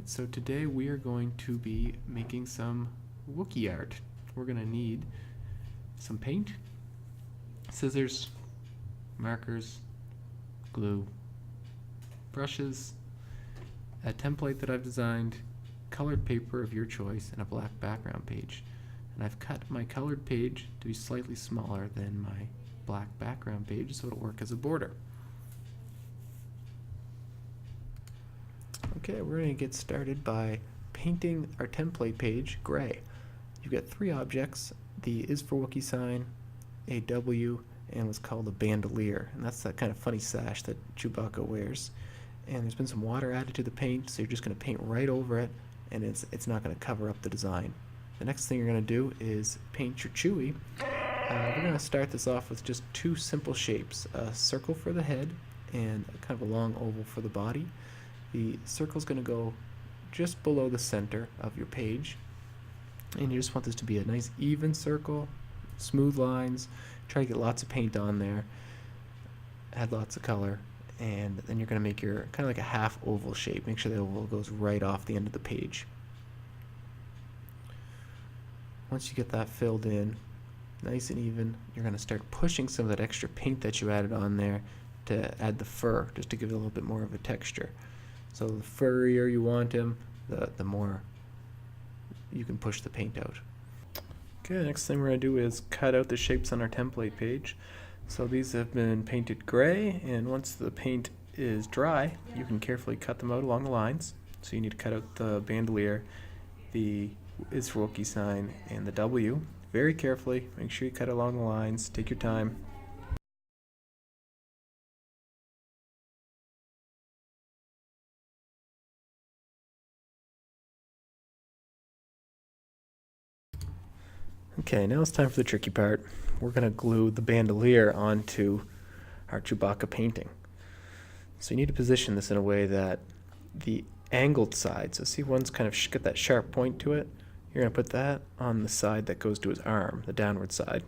Alright, so today we are going to be making some Wookie art. We're going to need some paint, scissors, markers, glue, brushes, a template that I've designed, colored paper of your choice, and a black background page. And I've cut my colored page to be slightly smaller than my black background page so it'll work as a border. Okay, we're going to get started by painting our template page gray. You've got three objects, the Is For Woookie sign, a W, and what's called a bandolier. And that's that kind of funny sash that Chewbacca wears. And there's been some water added to the paint, so you're just going to paint right over it, and it's not going to cover up the design. The next thing you're going to do is paint your Chewie. We're going to start this off with just two simple shapes, a circle for the head and kind of a long oval for the body. The circle is going to go just below the center of your page, and you just want this to be a nice even circle, smooth lines. Try to get lots of paint on there, add lots of color, and then you're going to make your kind of like a half oval shape. Make sure the oval goes right off the end of the page. Once you get that filled in nice and even, you're going to start pushing some of that extra paint that you added on there to add the fur, just to give it a little bit more of a texture. So the furrier you want him, the more you can push the paint out. Okay, the next thing we're going to do is cut out the shapes on our template page. So these have been painted gray, and once the paint is dry, you can carefully cut them out along the lines. So you need to cut out the bandolier, the Is For Woookie sign, and the W. Very carefully, make sure you cut along the lines, take your time. Okay, now it's time for the tricky part. We're going to glue the bandolier onto our Chewbacca painting. So you need to position this in a way that the angled side, so see one's kind of got that sharp point to it, you're going to put that on the side that goes to his arm, the downward side.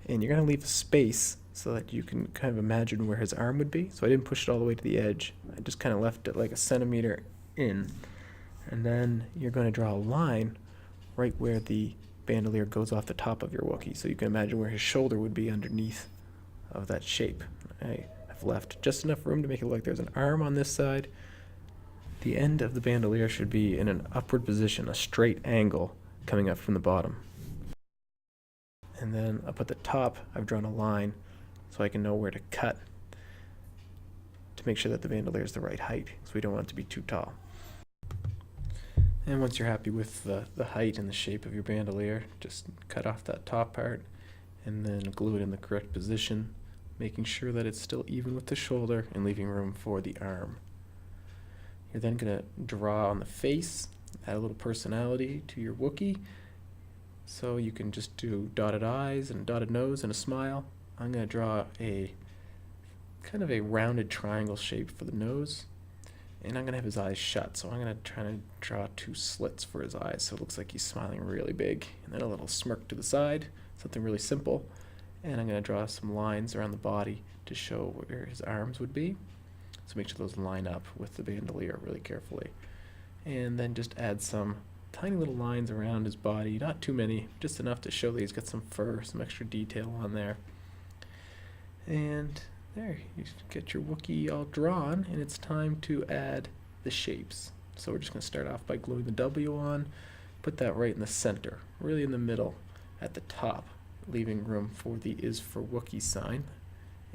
And you're going to leave a space so that you can kind of imagine where his arm would be. So I didn't push it all the way to the edge. I just kind of left it like a centimeter in. And then you're going to draw a line right where the bandolier goes off the top of your Wookiee, so you can imagine where his shoulder would be underneath of that shape. I've left just enough room to make it look like there's an arm on this side. The end of the bandolier should be in an upward position, a straight angle coming up from the bottom. And then up at the top, I've drawn a line so I can know where to cut to make sure that the bandolier is the right height, so we don't want it to be too tall. And once you're happy with the height and the shape of your bandolier, just cut off that top part and then glue it in the correct position, making sure that it's still even with the shoulder and leaving room for the arm. You're then going to draw on the face, add a little personality to your Wookiee. So you can just do dotted eyes and dotted nose and a smile. I'm going to draw a kind of a rounded triangle shape for the nose. And I'm going to have his eyes shut, so I'm going to try to draw two slits for his eyes so it looks like he's smiling really big. And then a little smirk to the side, something really simple. And I'm going to draw some lines around the body to show where his arms would be. So make sure those line up with the bandolier really carefully. And then just add some tiny little lines around his body, not too many, just enough to show that he's got some fur, some extra detail on there. And there, you get your Wookiee all drawn, and it's time to add the shapes. So we're just going to start off by gluing the W on, put that right in the center, really in the middle at the top, leaving room for the Is For Woookie sign.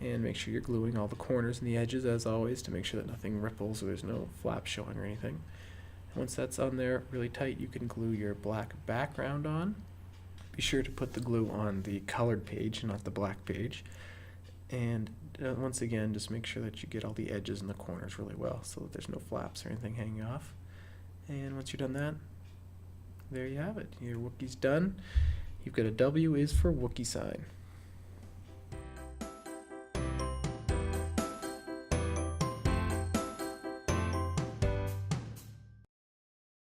And make sure you're gluing all the corners and the edges as always to make sure that nothing ripples or there's no flap showing or anything. And once that's on there really tight, you can glue your black background on. Be sure to put the glue on the colored page, not the black page. And once again, just make sure that you get all the edges and the corners really well so that there's no flaps or anything hanging off. And once you've done that, there you have it. Your Wookiee's done. You've got a W Is For Woookie sign.